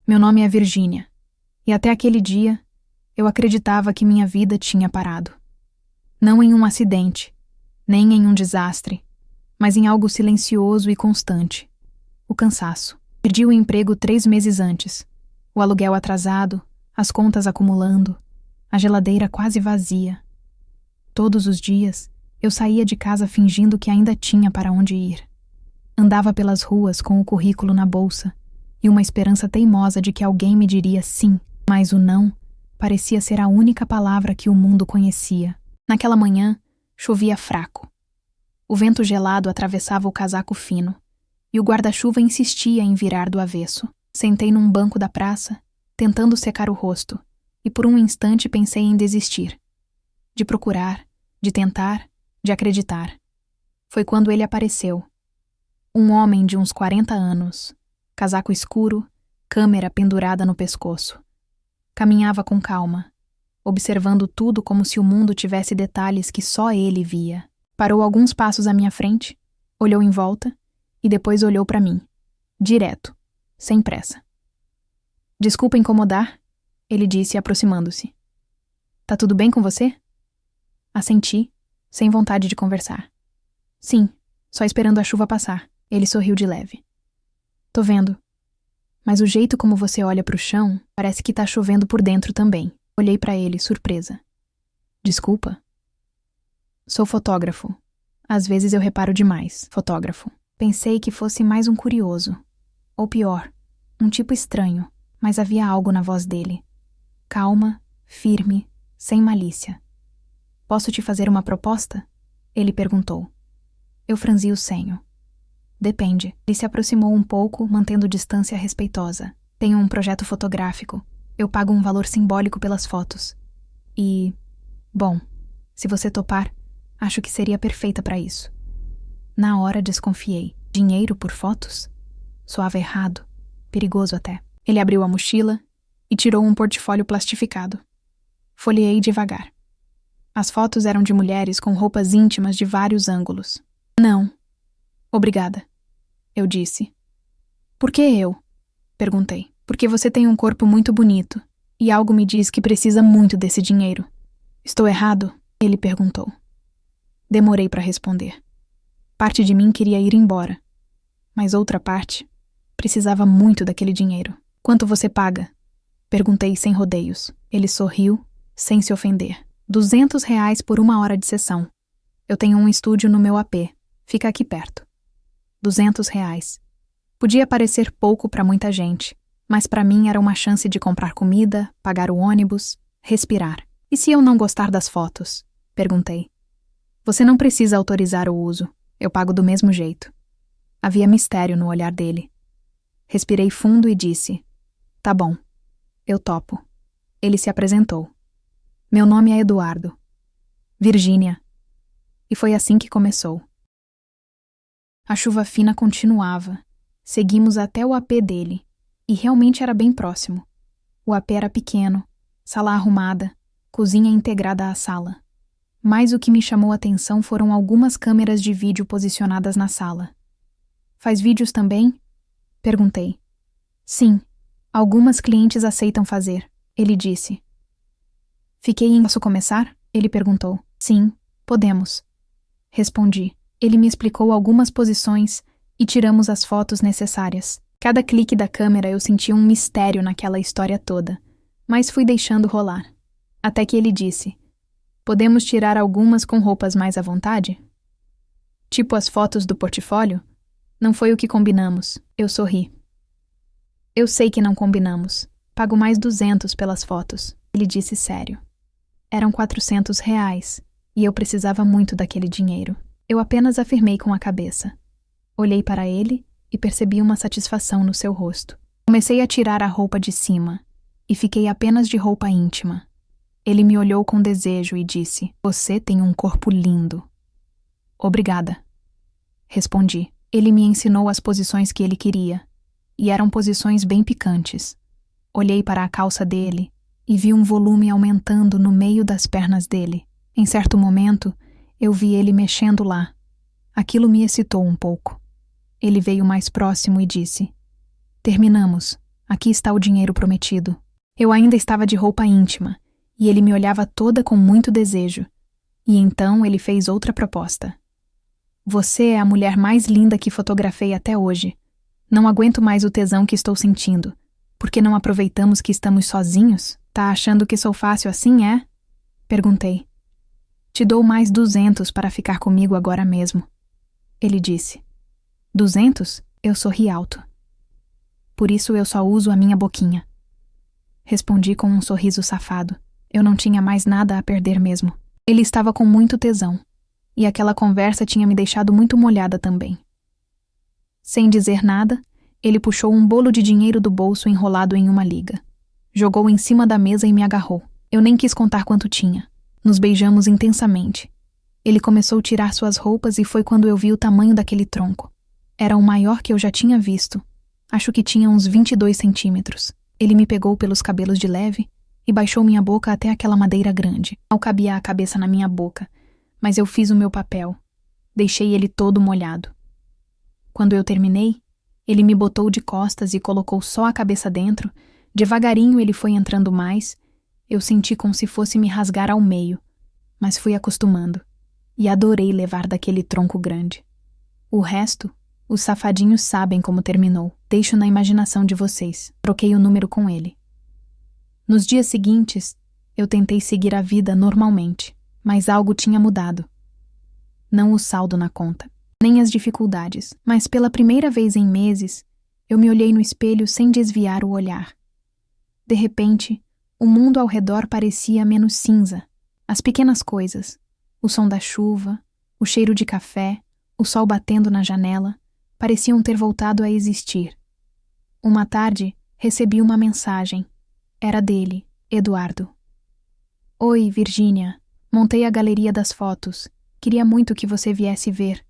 Meu nome é Virgínia, e até aquele dia eu acreditava que minha vida tinha parado. Não em um acidente, nem em um desastre, mas em algo silencioso e constante: o cansaço. Perdi o emprego 3 meses antes, o aluguel atrasado, as contas acumulando, a geladeira quase vazia. Todos os dias eu saía de casa fingindo que ainda tinha para onde ir. Andava pelas ruas com o currículo na bolsa e uma esperança teimosa de que alguém me diria sim, mas o não parecia ser a única palavra que o mundo conhecia. Naquela manhã, chovia fraco. O vento gelado atravessava o casaco fino e o guarda-chuva insistia em virar do avesso. Sentei num banco da praça, tentando secar o rosto, e por um instante pensei em desistir. De procurar, de tentar, de acreditar. Foi quando ele apareceu. Um homem de uns 40 anos, casaco escuro, câmera pendurada no pescoço. Caminhava com calma, observando tudo como se o mundo tivesse detalhes que só ele via. Parou alguns passos à minha frente, olhou em volta e depois olhou para mim, direto, sem pressa. "Desculpa incomodar", ele disse aproximando-se. "Tá tudo bem com você?" Assenti, sem vontade de conversar. "Sim, só esperando a chuva passar." Ele sorriu de leve. "Tô vendo. Mas o jeito como você olha pro chão, parece que tá chovendo por dentro também." Olhei pra ele, surpresa. "Desculpa?" "Sou fotógrafo. Às vezes eu reparo demais, fotógrafo." Pensei que fosse mais um curioso. Ou pior, um tipo estranho, mas havia algo na voz dele. Calma, firme, sem malícia. "Posso te fazer uma proposta?" Ele perguntou. Eu franzi o senho. "Depende." Ele se aproximou um pouco, mantendo distância respeitosa. "Tenho um projeto fotográfico. Eu pago um valor simbólico pelas fotos. E, bom, se você topar, acho que seria perfeita para isso." Na hora desconfiei. Dinheiro por fotos? Soava errado, perigoso até. Ele abriu a mochila e tirou um portfólio plastificado. Folheei devagar. As fotos eram de mulheres com roupas íntimas de vários ângulos. "Não. Obrigada", eu disse. "Por que eu?" perguntei. "Porque você tem um corpo muito bonito, e algo me diz que precisa muito desse dinheiro." "Estou errado?" ele perguntou. Demorei para responder. Parte de mim queria ir embora, mas outra parte precisava muito daquele dinheiro. "Quanto você paga?" perguntei sem rodeios. Ele sorriu, sem se ofender. R$ 200 por 1 hora de sessão. Eu tenho um estúdio no meu AP. Fica aqui perto. R$ 200. Podia parecer pouco para muita gente, mas para mim era uma chance de comprar comida, pagar o ônibus, respirar. "E se eu não gostar das fotos?" perguntei. "Você não precisa autorizar o uso. Eu pago do mesmo jeito." Havia mistério no olhar dele. Respirei fundo e disse: "Tá bom. Eu topo." Ele se apresentou. "Meu nome é Eduardo. Virgínia." E foi assim que começou. A chuva fina continuava. Seguimos até o AP dele, e realmente era bem próximo. O AP era pequeno, sala arrumada, cozinha integrada à sala. Mas o que me chamou a atenção foram algumas câmeras de vídeo posicionadas na sala. "Faz vídeos também?" perguntei. "Sim, algumas clientes aceitam fazer", ele disse. Fiquei em "Posso começar?" ele perguntou. "Sim, podemos", respondi. Ele me explicou algumas posições e tiramos as fotos necessárias. Cada clique da câmera eu sentia um mistério naquela história toda, mas fui deixando rolar. Até que ele disse: "Podemos tirar algumas com roupas mais à vontade?" "Tipo as fotos do portfólio?" "Não foi o que combinamos." Eu sorri. "Eu sei que não combinamos. Pago mais 200 pelas fotos", ele disse sério. Eram R$ 400, e eu precisava muito daquele dinheiro. Eu apenas afirmei com a cabeça. Olhei para ele e percebi uma satisfação no seu rosto. Comecei a tirar a roupa de cima, e fiquei apenas de roupa íntima. Ele me olhou com desejo e disse: "Você tem um corpo lindo." "Obrigada", respondi. Ele me ensinou as posições que ele queria, e eram posições bem picantes. Olhei para a calça dele e vi um volume aumentando no meio das pernas dele. Em certo momento, eu vi ele mexendo lá. Aquilo me excitou um pouco. Ele veio mais próximo e disse: "Terminamos. Aqui está o dinheiro prometido. Eu ainda estava de roupa íntima, e ele me olhava toda com muito desejo. E então ele fez outra proposta. Você é a mulher mais linda que fotografei até hoje. Não aguento mais o tesão que estou sentindo. Por que não aproveitamos que estamos sozinhos? Tá achando que sou fácil assim, é? Perguntei. Te dou mais 200 para ficar comigo agora mesmo. Ele disse. 200? Eu sorri alto. Por isso eu só uso a minha boquinha. Respondi com um sorriso safado. Eu não tinha mais nada a perder mesmo. Ele estava com muito tesão. E aquela conversa tinha me deixado muito molhada também. Sem dizer nada, ele puxou um bolo de dinheiro do bolso enrolado em uma liga. Jogou em cima da mesa e me agarrou. Eu nem quis contar quanto tinha. Nos beijamos intensamente. Ele começou a tirar suas roupas e foi quando eu vi o tamanho daquele tronco. Era o maior que eu já tinha visto. Acho que tinha uns 22 centímetros. Ele me pegou pelos cabelos de leve e baixou minha boca até aquela madeira grande. Não cabia a cabeça na minha boca, mas eu fiz o meu papel. Deixei ele todo molhado. Quando eu terminei, ele me botou de costas e colocou só a cabeça dentro. Devagarinho ele foi entrando mais. Eu senti como se fosse me rasgar ao meio, mas fui acostumando. E adorei levar daquele tronco grande. O resto, os safadinhos sabem como terminou. Deixo na imaginação de vocês. Troquei o número com ele. Nos dias seguintes, eu tentei seguir a vida normalmente, mas algo tinha mudado. Não o saldo na conta, nem as dificuldades, mas pela primeira vez em meses, eu me olhei no espelho sem desviar o olhar. De repente, o mundo ao redor parecia menos cinza. As pequenas coisas, o som da chuva, o cheiro de café, o sol batendo na janela, pareciam ter voltado a existir. Uma tarde, recebi uma mensagem. Era dele, Eduardo. Oi, Virgínia. Montei a galeria das fotos. Queria muito que você viesse ver.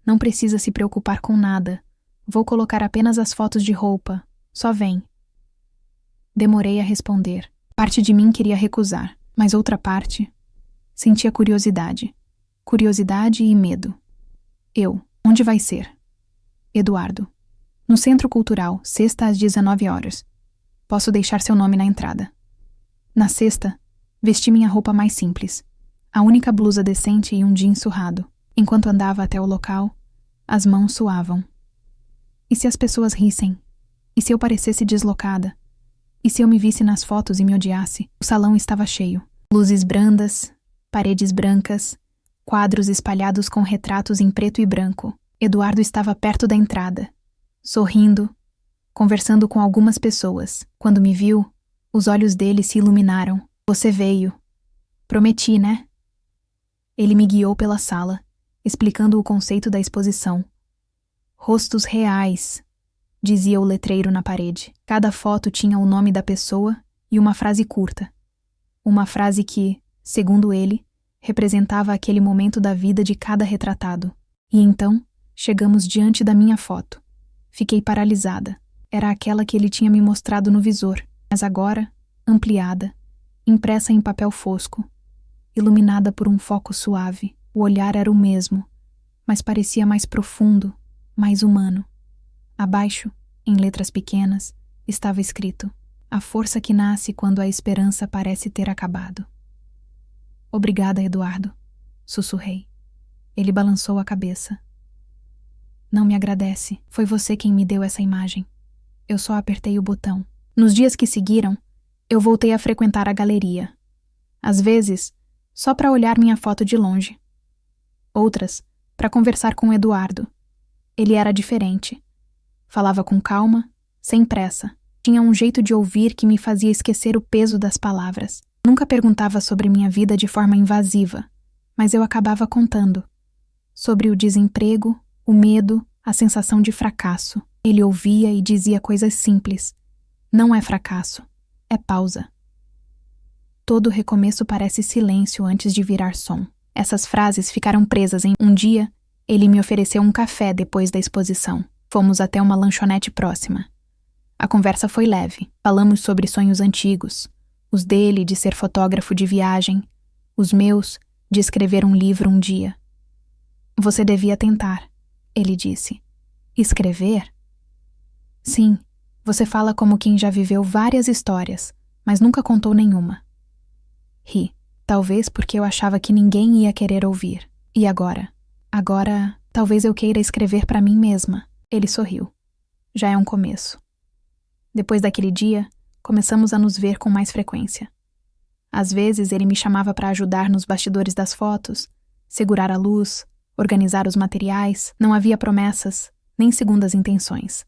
Não precisa se preocupar com nada. Vou colocar apenas as fotos de roupa. Só vem. Demorei a responder. Parte de mim queria recusar, mas outra parte sentia curiosidade. Curiosidade e medo. Onde vai ser? Eduardo. No Centro Cultural, sexta às 19 horas. Posso deixar seu nome na entrada. Na sexta, vesti minha roupa mais simples. A única blusa decente e um jeans surrado. Enquanto andava até o local, as mãos suavam. E se as pessoas rissem? E se eu parecesse deslocada? E se eu me visse nas fotos e me odiasse? O salão estava cheio. Luzes brandas, paredes brancas, quadros espalhados com retratos em preto e branco. Eduardo estava perto da entrada, sorrindo, conversando com algumas pessoas. Quando me viu, os olhos dele se iluminaram. Você veio. Prometi, né? Ele me guiou pela sala, explicando o conceito da exposição. Rostos reais, dizia o letreiro na parede. Cada foto tinha o nome da pessoa e uma frase curta. Uma frase que, segundo ele, representava aquele momento da vida de cada retratado. E então, chegamos diante da minha foto. Fiquei paralisada. Era aquela que ele tinha me mostrado no visor, mas agora, ampliada, impressa em papel fosco, iluminada por um foco suave. O olhar era o mesmo, mas parecia mais profundo, mais humano. Abaixo, em letras pequenas, estava escrito: a força que nasce quando a esperança parece ter acabado. Obrigada, Eduardo, sussurrei. Ele balançou a cabeça. Não me agradece, foi você quem me deu essa imagem. Eu só apertei o botão. Nos dias que seguiram, eu voltei a frequentar a galeria. Às vezes, só para olhar minha foto de longe. Outras, para conversar com o Eduardo. Ele era diferente. Falava com calma, sem pressa. Tinha um jeito de ouvir que me fazia esquecer o peso das palavras. Nunca perguntava sobre minha vida de forma invasiva, mas eu acabava contando. Sobre o desemprego, o medo, a sensação de fracasso. Ele ouvia e dizia coisas simples. Não é fracasso, é pausa. Todo recomeço parece silêncio antes de virar som. Essas frases ficaram presas em um dia. Ele me ofereceu um café depois da exposição. Fomos até uma lanchonete próxima. A conversa foi leve. Falamos sobre sonhos antigos. Os dele de ser fotógrafo de viagem. Os meus de escrever um livro um dia. Você devia tentar, ele disse. Escrever? Sim, Você fala como quem já viveu várias histórias, mas nunca contou nenhuma. Ri. Talvez porque eu achava que ninguém ia querer ouvir. E agora? Agora, talvez eu queira escrever para mim mesma. Ele sorriu. Já é um começo. Depois daquele dia, começamos a nos ver com mais frequência. Às vezes ele me chamava para ajudar nos bastidores das fotos, segurar a luz, organizar os materiais. Não havia promessas, nem segundas intenções.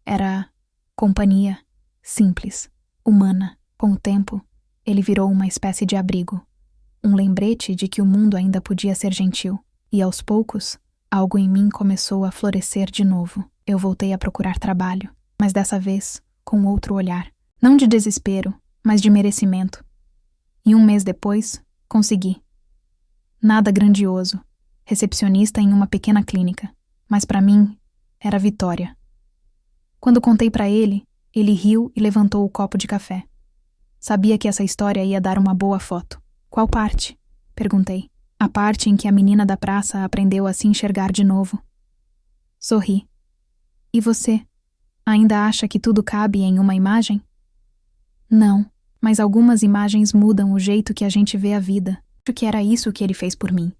Era companhia, simples, humana. Com o tempo, ele virou uma espécie de abrigo. Um lembrete de que o mundo ainda podia ser gentil. E aos poucos, algo em mim começou a florescer de novo. Eu voltei a procurar trabalho, mas dessa vez com outro olhar. Não de desespero, mas de merecimento. E um mês depois, consegui. Nada grandioso. Recepcionista em uma pequena clínica. Mas para mim, era vitória. Quando contei para ele, ele riu e levantou o copo de café. Sabia que essa história ia dar uma boa foto. Qual parte? Perguntei. A parte em que a menina da praça aprendeu a se enxergar de novo. Sorri. E você? Ainda acha que tudo cabe em uma imagem? Não, mas algumas imagens mudam o jeito que a gente vê a vida. Acho que era isso que ele fez por mim.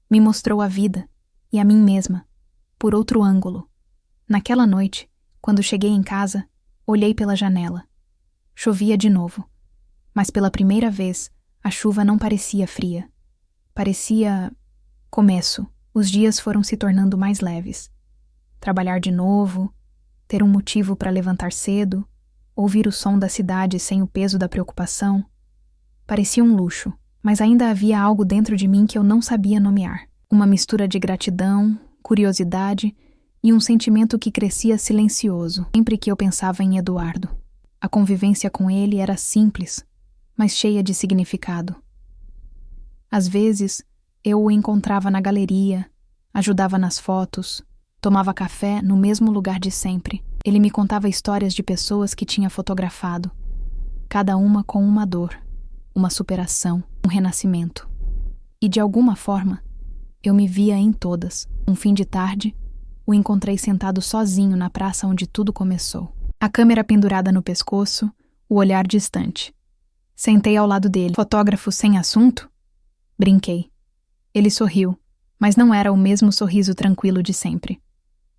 Me mostrou a vida, e a mim mesma, por outro ângulo. Naquela noite, quando cheguei em casa, olhei pela janela. Chovia de novo, mas pela primeira vez, a chuva não parecia fria. Parecia começo. Os dias foram se tornando mais leves. Trabalhar de novo, ter um motivo para levantar cedo, ouvir o som da cidade sem o peso da preocupação. Parecia um luxo, mas ainda havia algo dentro de mim que eu não sabia nomear. Uma mistura de gratidão, curiosidade e um sentimento que crescia silencioso sempre que eu pensava em Eduardo. A convivência com ele era simples, mas cheia de significado. Às vezes, eu o encontrava na galeria, ajudava nas fotos, tomava café no mesmo lugar de sempre. Ele me contava histórias de pessoas que tinha fotografado, cada uma com uma dor, uma superação, um renascimento. E de alguma forma, eu me via em todas. Um fim de tarde, o encontrei sentado sozinho na praça onde tudo começou. A câmera pendurada no pescoço, o olhar distante. Sentei ao lado dele. Fotógrafo sem assunto? Brinquei. Ele sorriu, mas não era o mesmo sorriso tranquilo de sempre.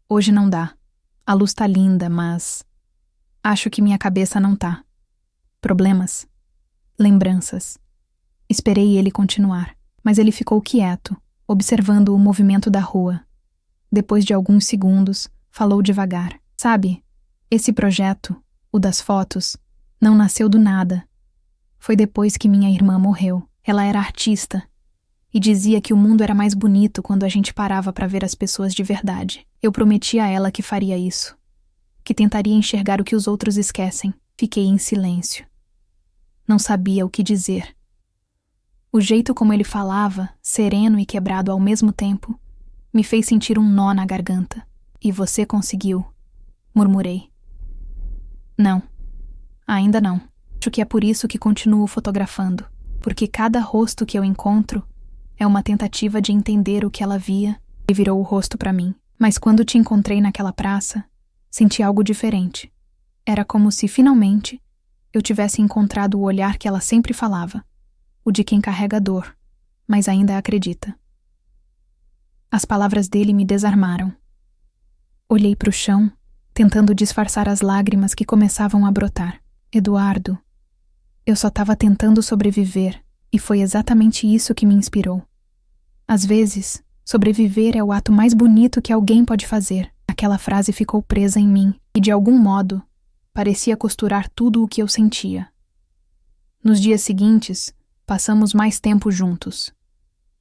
Hoje não dá. A luz tá linda, mas acho que minha cabeça não tá. Problemas. Lembranças. Esperei ele continuar, mas ele ficou quieto, observando o movimento da rua. Depois de alguns segundos, falou devagar. Sabe, esse projeto, o das fotos, não nasceu do nada. Foi depois que minha irmã morreu. Ela era artista e dizia que o mundo era mais bonito quando a gente parava para ver as pessoas de verdade. Eu prometi a ela que faria isso, que tentaria enxergar o que os outros esquecem. Fiquei em silêncio. Não sabia o que dizer. O jeito como ele falava, sereno e quebrado ao mesmo tempo, me fez sentir um nó na garganta. E você conseguiu, murmurei. Não, ainda não. Acho que é por isso que continuo fotografando, porque cada rosto que eu encontro é uma tentativa de entender o que ela via e virou o rosto para mim. Mas quando te encontrei naquela praça, senti algo diferente. Era como se, finalmente, eu tivesse encontrado o olhar que ela sempre falava, o de quem carrega dor, mas ainda acredita. As palavras dele me desarmaram. Olhei para o chão, tentando disfarçar as lágrimas que começavam a brotar. Eduardo, eu só estava tentando sobreviver, e foi exatamente isso que me inspirou. Às vezes, sobreviver é o ato mais bonito que alguém pode fazer. Aquela frase ficou presa em mim, e de algum modo, parecia costurar tudo o que eu sentia. Nos dias seguintes, passamos mais tempo juntos.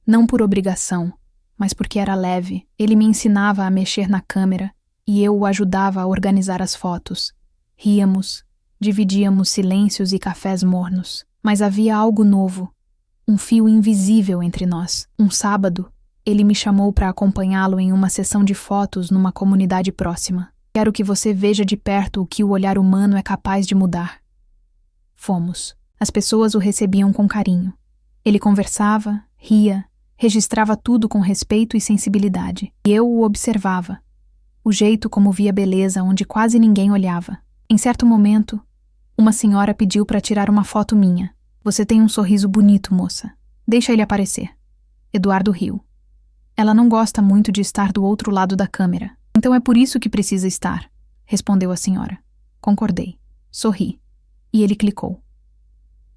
Não por obrigação, mas porque era leve. Ele me ensinava a mexer na câmera, e eu o ajudava a organizar as fotos. Ríamos, dividíamos silêncios e cafés mornos. Mas havia algo novo, um fio invisível entre nós. Um sábado, ele me chamou para acompanhá-lo em uma sessão de fotos numa comunidade próxima. Quero que você veja de perto o que o olhar humano é capaz de mudar. Fomos. As pessoas o recebiam com carinho. Ele conversava, ria, registrava tudo com respeito e sensibilidade. E eu o observava. O jeito como via beleza onde quase ninguém olhava. Em certo momento, uma senhora pediu para tirar uma foto minha. Você tem um sorriso bonito, moça. Deixa ele aparecer. Eduardo riu. Ela não gosta muito de estar do outro lado da câmera. Então é por isso que precisa estar, respondeu a senhora. Concordei. Sorri. E ele clicou.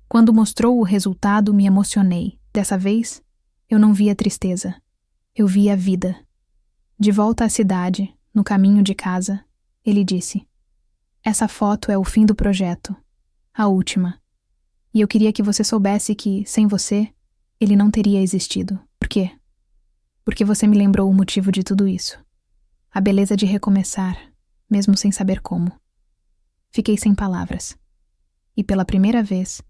Quando mostrou o resultado, me emocionei. Dessa vez, eu não via tristeza. Eu via a vida. De volta à cidade, no caminho de casa, ele disse: essa foto é o fim do projeto. A última. E eu queria que você soubesse que, sem você, ele não teria existido. Por quê? Porque você me lembrou o motivo de tudo isso. A beleza de recomeçar, mesmo sem saber como. Fiquei sem palavras. E pela primeira vez,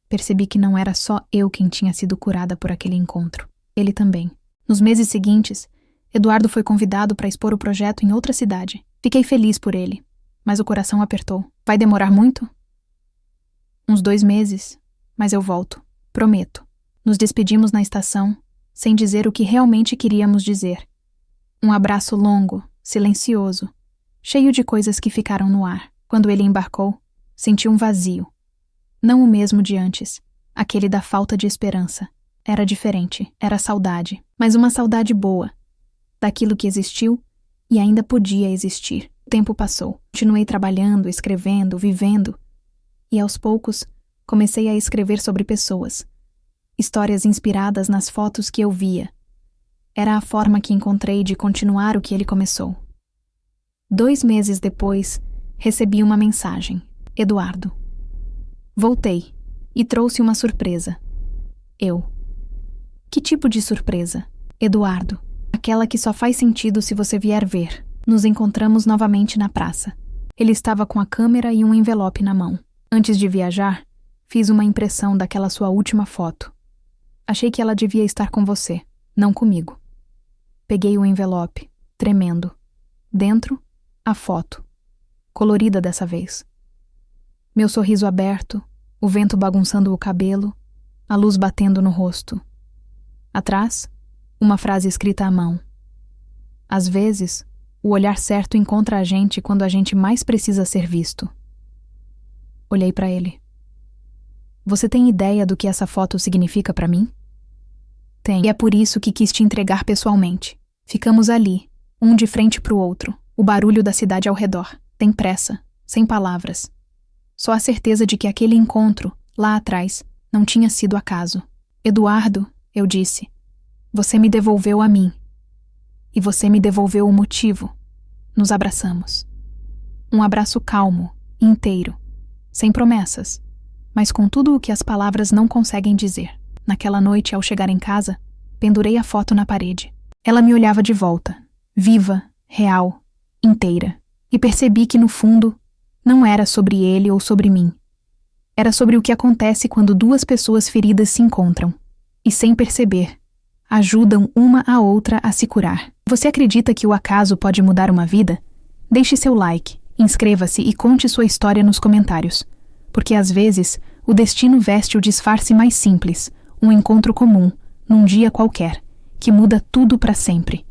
percebi que não era só eu quem tinha sido curada por aquele encontro. Ele também. Nos meses seguintes, Eduardo foi convidado para expor o projeto em outra cidade. Fiquei feliz por ele, mas o coração apertou. Vai demorar muito? Uns 2 meses, mas eu volto. Prometo. Nos despedimos na estação, sem dizer o que realmente queríamos dizer. Um abraço longo, silencioso, cheio de coisas que ficaram no ar. Quando ele embarcou, senti um vazio. Não o mesmo de antes, aquele da falta de esperança. Era diferente, era saudade, mas uma saudade boa, daquilo que existiu e ainda podia existir. O tempo passou, continuei trabalhando, escrevendo, vivendo, e aos poucos comecei a escrever sobre pessoas, histórias inspiradas nas fotos que eu via. Era a forma que encontrei de continuar o que ele começou. 2 meses depois, recebi uma mensagem. Eduardo. Voltei e trouxe uma surpresa. Eu. Que tipo de surpresa? Eduardo. Aquela que só faz sentido se você vier ver. Nos encontramos novamente na praça. Ele estava com a câmera e um envelope na mão. Antes de viajar, fiz uma impressão daquela sua última foto. Achei que ela devia estar com você, não comigo. Peguei o envelope, tremendo. Dentro, a foto. Colorida dessa vez. Meu sorriso aberto, o vento bagunçando o cabelo, a luz batendo no rosto. Atrás, uma frase escrita à mão. Às vezes, o olhar certo encontra a gente quando a gente mais precisa ser visto. Olhei para ele. Você tem ideia do que essa foto significa para mim? Tem. E é por isso que quis te entregar pessoalmente. Ficamos ali, um de frente pro outro, o barulho da cidade ao redor, sem pressa, sem palavras. Só a certeza de que aquele encontro, lá atrás, não tinha sido acaso. Eduardo, eu disse, você me devolveu a mim. E você me devolveu o motivo. Nos abraçamos. Um abraço calmo, inteiro, sem promessas, mas com tudo o que as palavras não conseguem dizer. Naquela noite, ao chegar em casa, pendurei a foto na parede. Ela me olhava de volta, viva, real, inteira, e percebi que, no fundo, não era sobre ele ou sobre mim. Era sobre o que acontece quando 2 pessoas feridas se encontram, e sem perceber, ajudam uma a outra a se curar. Você acredita que o acaso pode mudar uma vida? Deixe seu like, inscreva-se e conte sua história nos comentários, porque às vezes o destino veste o disfarce mais simples, um encontro comum, num dia qualquer, que muda tudo para sempre.